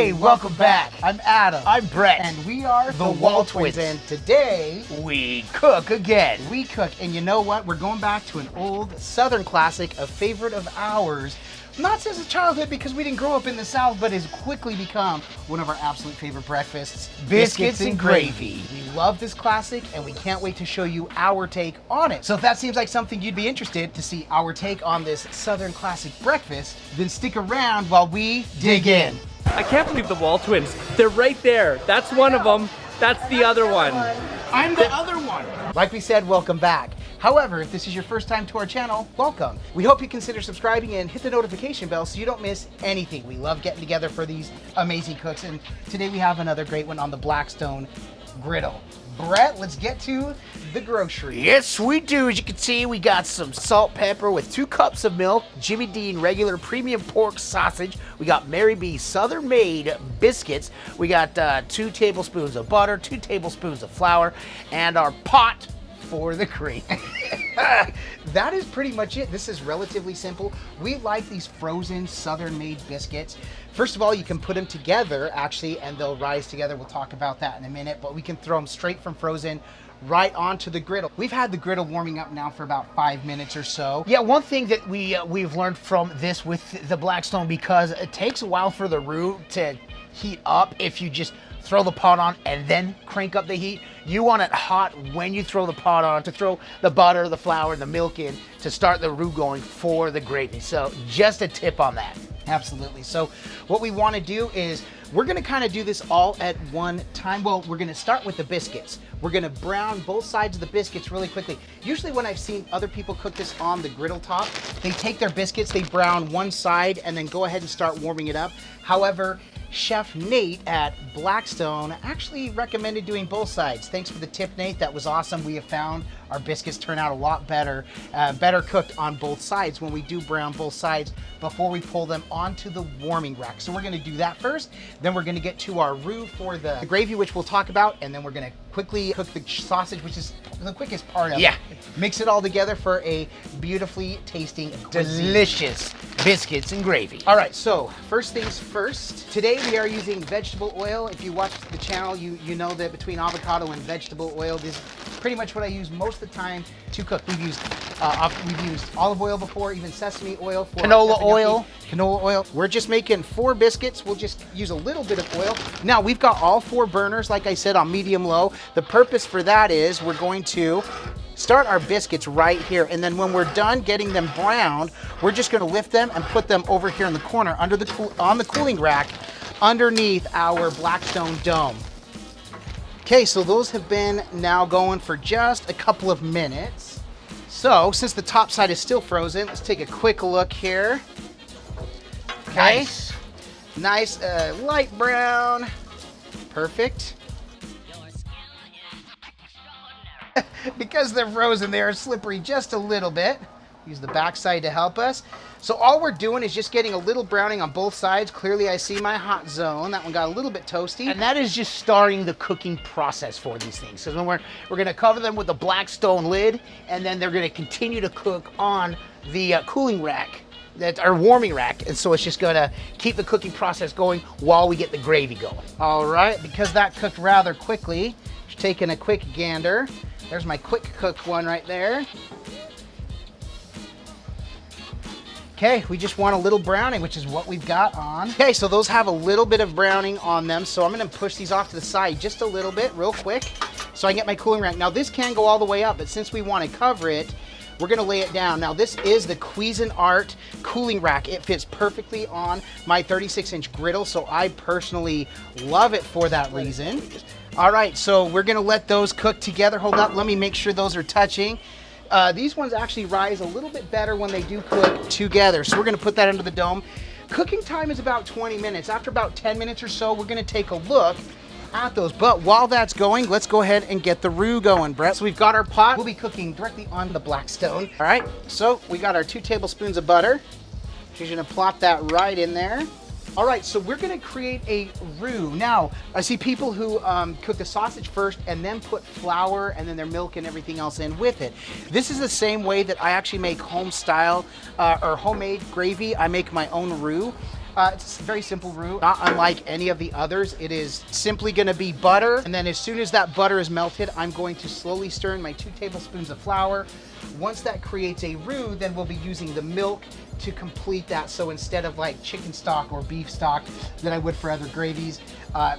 Hey, welcome back. I'm Adam. I'm Brett. And we are the WALTWINS. And today, we cook again. we cook. And you know what? We're going back to an old Southern classic, a favorite of ours. Not since childhood because we didn't grow up in the South, but has quickly become one of our absolute favorite breakfasts. Biscuits and gravy. We love this classic and we can't wait to show you our take on it. So if that seems like something you'd be interested to see our take on this Southern classic breakfast, then stick around while we dig in. I can't believe the WALTWINS. They're right there. That's one of them. That's the other one. I'm the other one. Like we said, welcome back. However, if this is your first time to our channel, welcome. We hope you consider subscribing and hit the notification bell so you don't miss anything. We love getting together for these amazing cooks, and today we have another great one on the Blackstone Griddle. Brett, let's get to the groceries. Yes, we do. As you can see, we got some salt, pepper with 2 cups of milk, Jimmy Dean regular premium pork sausage. We got Mary B Southern made biscuits. We got 2 tablespoons of butter, 2 tablespoons of flour, and our pot for the gravy. That is pretty much it. This is relatively simple. We like these frozen Southern made biscuits. First of all, you can put them together actually and they'll rise together. We'll talk about that in a minute, but we can throw them straight from frozen right onto the griddle. We've had the griddle warming up now for about 5 minutes or so. Yeah, one thing that we've learned from this with the Blackstone, because it takes a while for the roux to heat up if you just throw the pot on and then crank up the heat. You want it hot when you throw the pot on to throw the butter, the flour, and the milk in to start the roux going for the gravy. So just a tip on that. Absolutely. So what we want to do is we're going to kind of do this all at one time. Well, we're going to start with the biscuits. We're going to brown both sides of the biscuits really quickly. Usually when I've seen other people cook this on the griddle top, they take their biscuits, they brown one side and then go ahead and start warming it up. However, Chef Nate at Blackstone actually recommended doing both sides. Thanks for the tip, Nate. That was awesome. We have found our biscuits turn out a lot better, better cooked on both sides when we do brown both sides before we pull them onto the warming rack. So we're going to do that first. Then we're going to get to our roux for the gravy, which we'll talk about, and then we're going to quickly cook the sausage, which is the quickest part of it. Mix it all together for a beautifully tasting, Delicious biscuits and gravy. All right, so first things first. Today we are using vegetable oil. If you watch the channel, you know that between avocado and vegetable oil, this is pretty much what I use most of the time to cook. We've used olive oil before, even sesame oil for Canola oil. Canola oil. We're just making 4 biscuits. We'll just use a little bit of oil. Now we've got all 4 burners, like I said, on medium low. The purpose for that is we're going to start our biscuits right here, and then when we're done getting them browned, we're just going to lift them and put them over here in the corner under on the cooling rack underneath our Blackstone dome. Okay, so those have been now going for just a couple of minutes. So since the top side is still frozen, let's take a quick look here. Okay, nice light brown. Perfect. Because they're frozen, they are slippery just a little bit. Use the back side to help us. So all we're doing is just getting a little browning on both sides. Clearly I see my hot zone. That one got a little bit toasty. And that is just starting the cooking process for these things. So when we're going to cover them with a Blackstone lid, and then they're going to continue to cook on the cooling rack, our warming rack. And so it's just going to keep the cooking process going while we get the gravy going. All right, because that cooked rather quickly, just taking a quick gander. There's my quick cooked one right there. Okay, we just want a little browning, which is what we've got on. Okay, so those have a little bit of browning on them, so I'm gonna push these off to the side just a little bit, real quick, so I can get my cooling rack. Now this can go all the way up, but since we wanna cover it, we're gonna lay it down. Now this is the Cuisinart cooling rack. It fits perfectly on my 36-inch griddle, so I personally love it for that reason. All right, so we're gonna let those cook together. Hold up, let me make sure those are touching. These ones actually rise a little bit better when they do cook together. So we're gonna put that under the dome. Cooking time is about 20 minutes. After about 10 minutes or so, we're gonna take a look at those. But while that's going, let's go ahead and get the roux going, Brett. So we've got our pot. We'll be cooking directly on the Blackstone. All right, so we got our 2 tablespoons of butter. She's gonna plop that right in there. All right, so we're gonna create a roux. Now, I see people who cook the sausage first and then put flour and then their milk and everything else in with it. This is the same way that I actually make home style or homemade gravy. I make my own roux. It's a very simple roux, not unlike any of the others. It is simply gonna be butter, and then as soon as that butter is melted, I'm going to slowly stir in my 2 tablespoons of flour. Once that creates a roux, then we'll be using the milk to complete that. So instead of like chicken stock or beef stock that I would for other gravies,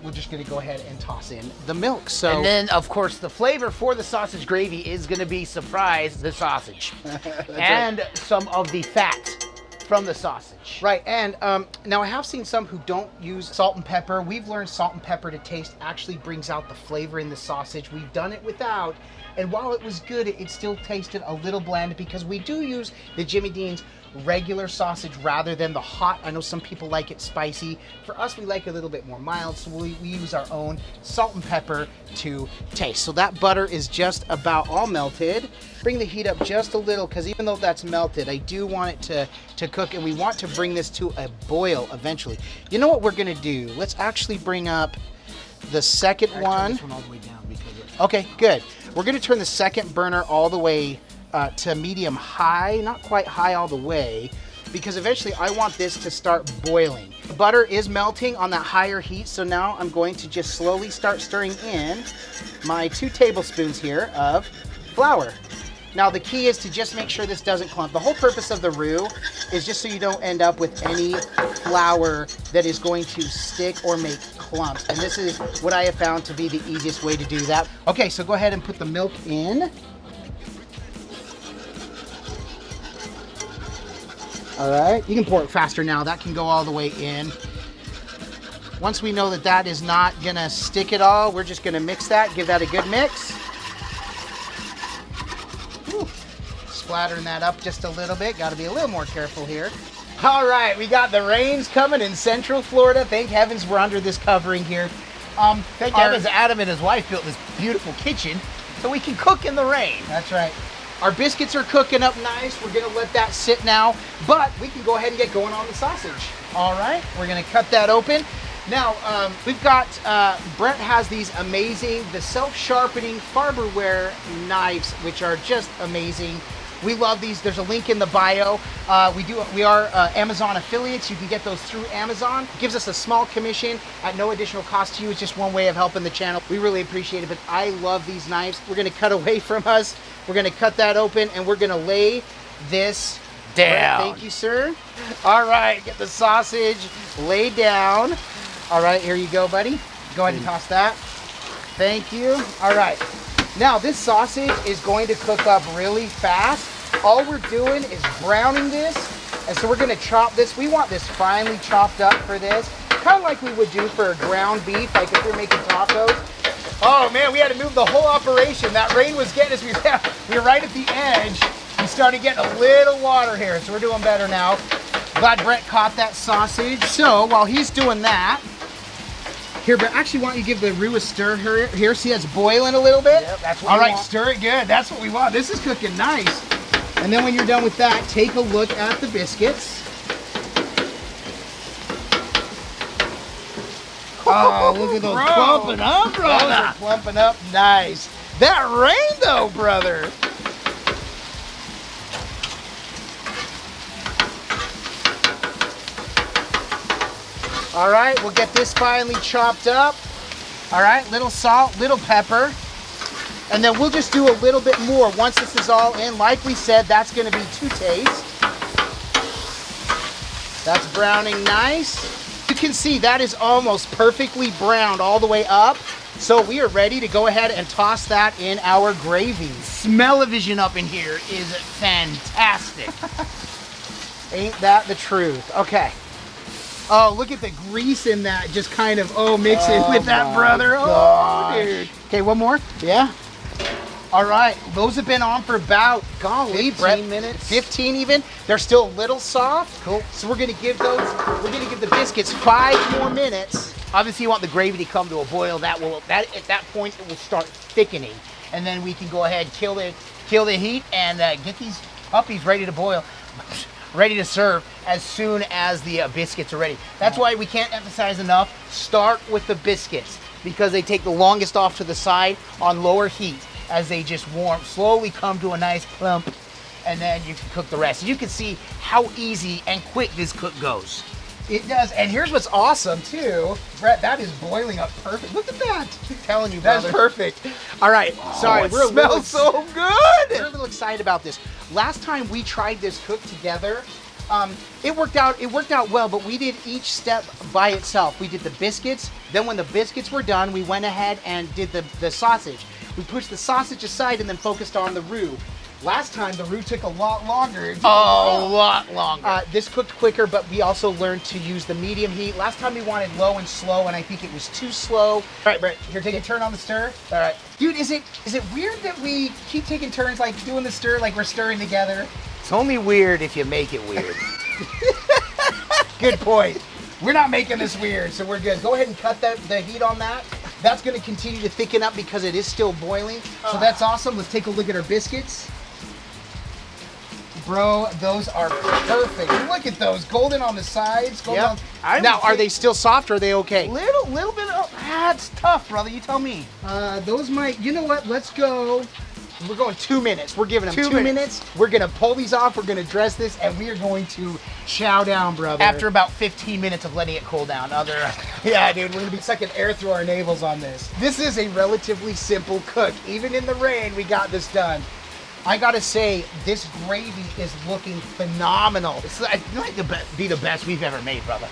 we're just gonna go ahead and toss in the milk. So And then, of course, the flavor for the sausage gravy is gonna be, surprise, the sausage. And some of the fat from the sausage. Right, and now I have seen some who don't use salt and pepper. We've learned salt and pepper to taste actually brings out the flavor in the sausage. We've done it without, and while it was good, it still tasted a little bland because we do use the Jimmy Dean's regular sausage rather than the hot. I know some people like it spicy. For us, we like a little bit more mild, so we use our own salt and pepper to taste. So that butter is just about all melted. Bring the heat up just a little, because even though that's melted, I do want it to cook, and we want to bring this to a boil eventually. You know what we're gonna do? Let's actually bring up the second one. This one all the way down because Okay, good. We're gonna turn the second burner all the way to medium high, not quite high all the way, because eventually I want this to start boiling. The butter is melting on that higher heat, so now I'm going to just slowly start stirring in my 2 tablespoons here of flour. Now the key is to just make sure this doesn't clump. The whole purpose of the roux is just so you don't end up with any flour that is going to stick or make clumps. And this is what I have found to be the easiest way to do that. Okay, so go ahead and put the milk in. All right, you can pour it faster now. That can go all the way in. Once we know that that is not gonna stick at all, we're just gonna mix that, give that a good mix. Whew. Splattering that up just a little bit. Gotta be a little more careful here. All right, we got the rains coming in Central Florida. Thank heavens we're under this covering here. thank heavens Adam and his wife built this beautiful kitchen so we can cook in the rain. That's right. Our biscuits are cooking up nice. We're gonna let that sit now, but we can go ahead and get going on the sausage. All right, we're gonna cut that open. Now, we've got, Brent has these amazing, the self-sharpening Farberware knives, which are just amazing. We love these. There's a link in the bio. We are Amazon affiliates. You can get those through Amazon. It gives us a small commission at no additional cost to you. It's just one way of helping the channel. We really appreciate it, but I love these knives. We're gonna cut away from us. We're gonna cut that open, and we're gonna lay this Down. Thank you, sir. All right, get the sausage laid down. All right, here you go, buddy. Go ahead and toss that. Thank you. All right. Now, this sausage is going to cook up really fast. All we're doing is browning this, and so we're gonna chop this. We want this finely chopped up for this, kind of like we would do for ground beef, like if we're making tacos. Oh man, we had to move the whole operation. That rain was getting us. We were right at the edge. We started getting a little water here, so we're doing better now. Glad Brent caught that sausage. So while he's doing that, here, but actually, why don't you give the roux a stir here? See, it's boiling a little bit. Yep, that's what All we right, want. stir it good. That's what we want. This is cooking nice. And then when you're done with that, take a look at the biscuits. Oh, look at those Bro. clumping up, brother. Those are clumping up nice. That rain, though, brother. All right, we'll get this finely chopped up. All right, little salt, little pepper. And then we'll just do a little bit more once this is all in. Like we said, that's gonna be to taste. That's browning nice. You can see that is almost perfectly browned all the way up. So we are ready to go ahead and toss that in our gravy. Smell-o-vision up in here is fantastic. Ain't that the truth? Okay. Oh, look at the grease in that. Just kind of, mixing with that, brother. gosh. Oh, dude. Okay, one more. Yeah. All right. Those have been on for about, golly, 15 minutes. 15 even. They're still a little soft. Cool. So we're gonna give the biscuits 5 more minutes. Obviously, you want the gravy to come to a boil. At that point, it will start thickening, and then we can go ahead, kill the heat, and get these puppies ready to boil, ready to serve as soon as the biscuits are ready. That's why we can't emphasize enough. Start with the biscuits because they take the longest off to the side on lower heat as they just warm, slowly come to a nice plump, and then you can cook the rest. You can see how easy and quick this cook goes. It does. And here's what's awesome too, Brett. That is boiling up perfect. Look at that. I'm telling you, brother. That's perfect. All right. Sorry, It smells so we're a good. little excited about this. Last time we tried this cook together, it worked out well, but we did each step by itself. We did the biscuits, then when the biscuits were done, we went ahead and did the sausage. We pushed the sausage aside and then focused on the roux. Last time the roux took a lot longer. A lot longer. This cooked quicker, but we also learned to use the medium heat. Last time we wanted low and slow, and I think it was too slow. All right, Brett, here, take a turn on the stir. All right. Dude, is it weird that we keep taking turns, like doing the stir, like we're stirring together? It's only weird if you make it weird. Good point. We're not making this weird, so we're good. Go ahead and cut the heat on that. That's going to continue to thicken up because it is still boiling. So that's awesome. Let's take a look at our biscuits. Bro, those are perfect. Look at those, golden on the sides. Golden on... Now, are they still soft or are they okay? Little bit of, it's tough, brother. You tell me. Those might, you know what? Let's go. We're going 2 minutes. We're giving them 2 minutes. We're going to pull these off. We're going to dress this, and we are going to chow down, brother. After about 15 minutes of letting it cool down. Yeah, dude, we're going to be sucking air through our navels on this. This is a relatively simple cook. Even in the rain, we got this done. I gotta say, this gravy is looking phenomenal. It might be the best we've ever made, brother.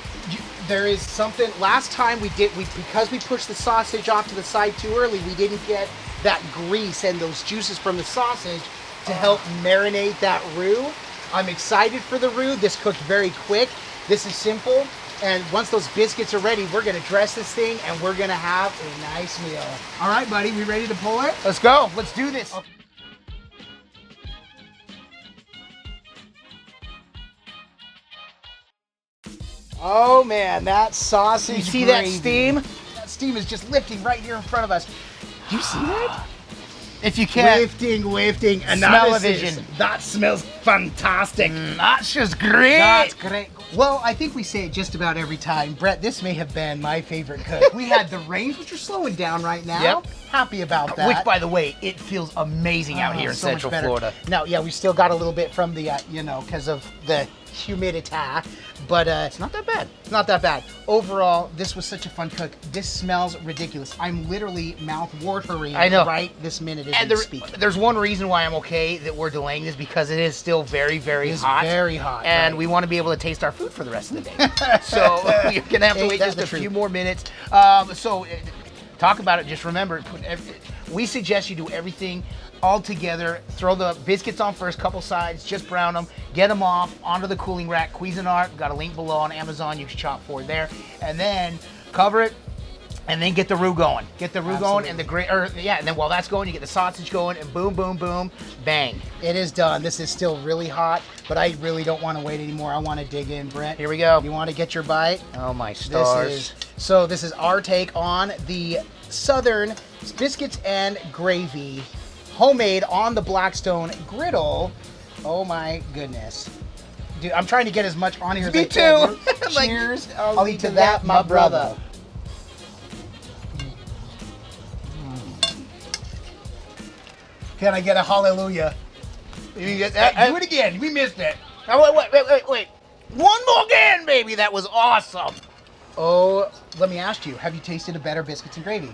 There is something, last time because we pushed the sausage off to the side too early, we didn't get that grease and those juices from the sausage to help marinate that roux. I'm excited for the roux. This cooked very quick. This is simple. And once those biscuits are ready, we're gonna dress this thing and we're gonna have a nice meal. All right, buddy, we ready to pull it? Let's go. Let's do this. Okay. Oh man, that sausage You see gravy. that steam? That steam is just lifting right here in front of us. Do you see that? If you can. Lifting. Smell-o-vision. That smells fantastic. That's just great. That's great. Well, I think we say it just about every time. Brett, this may have been my favorite cook. We had the rains, which are slowing down right now. Yep. Happy about that. Which, by the way, it feels amazing out here in so much Central better. Florida. Now, yeah, we still got a little bit from the, because of the humidity, but It's not that bad. it's not that bad. Overall, this was such a fun cook. This smells ridiculous. I'm literally mouth-watering I know. right this minute as And we speak. there's one reason why I'm okay that we're delaying this, because it is still very, very It's hot. very hot, And right. we want to be able to taste our food for the rest of the day. So you're going to have to Ain't wait that just the a few truth? more minutes. Talk about it. Just remember, we suggest you do everything all together. Throw the biscuits on first, couple sides, just brown them, get them off onto the cooling rack. Cuisinart, got a link below on Amazon. You can shop for it there. And then cover it. And then get the roux going. Get the roux going, and and then while that's going, you get the sausage going, and boom, boom, boom, bang. It is done. This is still really hot, but I really don't want to wait anymore. I want to dig in, Brett. Here we go. You want to get your bite? Oh my stars. This is our take on the Southern biscuits and gravy, homemade on the Blackstone Griddle. Oh my goodness. Dude, I'm trying to get as much on here as Me I can. too. Like, Cheers. I'll eat to that, my brother. Can I get a hallelujah? You get that? Do it again. We missed it. Oh, wait. One more again, baby. That was awesome. Oh, let me ask you, have you tasted a better biscuits and gravy?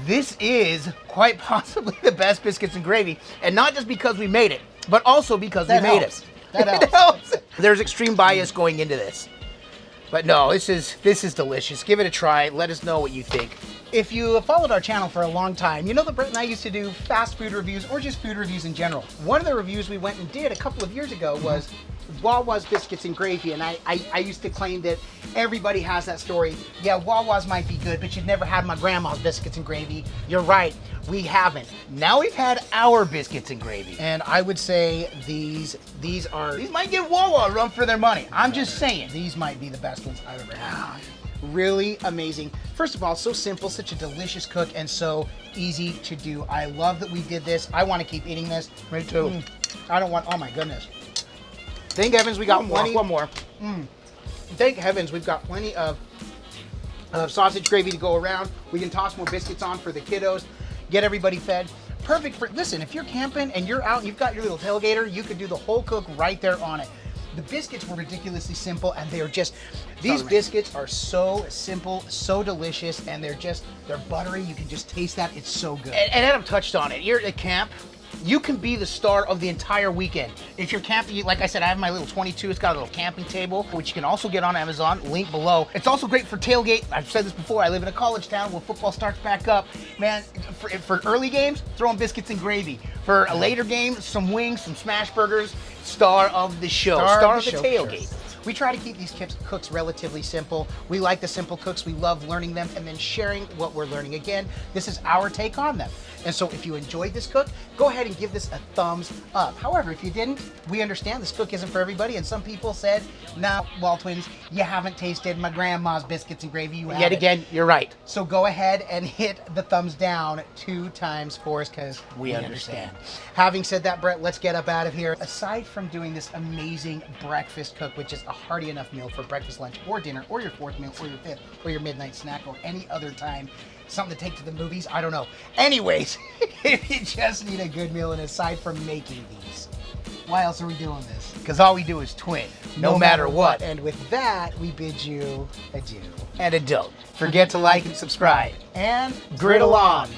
This is quite possibly the best biscuits and gravy. And not just because we made it, but also because we made it. That It helps. helps. There's extreme bias going into this. But no, this is delicious. Give it a try. Let us know what you think. If you have followed our channel for a long time, you know that Brett and I used to do fast food reviews or just food reviews in general. One of the reviews we went and did a couple of years ago was Wawa's biscuits and gravy, and I used to claim that everybody has that story. Yeah, Wawa's might be good, but you've never had my grandma's biscuits and gravy. You're right, we haven't. Now we've had our biscuits and gravy. And I would say these might give Wawa a run for their money. I'm just saying. These might be the best ones I've ever had. Really amazing. First of all, so simple, such a delicious cook, and so easy to do. I love that we did this. I want to keep eating this. Me too. I don't want, oh my goodness. Thank heavens we got plenty. One more. Thank heavens we've got plenty of sausage gravy to go around. We can toss more biscuits on for the kiddos, get everybody fed. Perfect for, listen, if you're camping and you're out and you've got your little tailgater, you could do the whole cook right there on it. The biscuits were ridiculously simple, and they're just, these biscuits are so simple, so delicious, and they're buttery. You can just taste that. It's so good. And Adam touched on it. You're at camp. You can be the star of the entire weekend. If you're camping, like I said, I have my little 22. It's got a little camping table, which you can also get on Amazon, link below. It's also great for tailgate. I've said this before, I live in a college town where football starts back up. Man, for early games, throw in biscuits and gravy. For a later game, some wings, some smash burgers. Star of the show. Star of the tailgate. Sure. We try to keep these cooks relatively simple. We like the simple cooks. We love learning them and then sharing what we're learning. Again, this is our take on them. And so if you enjoyed this cook, go ahead and give this a thumbs up. However, if you didn't, we understand this cook isn't for everybody. And some people said, "No, WALTWINS, you haven't tasted my grandma's biscuits and gravy. You Yet haven't." again, you're right. So go ahead and hit the thumbs down 2 times for us, because We understand. Having said that, Brett, let's get up out of here. Aside from doing this amazing breakfast cook, which is a hearty enough meal for breakfast, lunch, or dinner, or your 4th meal, or your 5th, or your midnight snack, or any other time, something to take to the movies, I don't know. Anyways, if you just need a good meal, and aside from making these, why else are we doing this? Because all we do is twin, no matter what. And with that, we bid you adieu. And don't forget to like and subscribe. And Griddle on.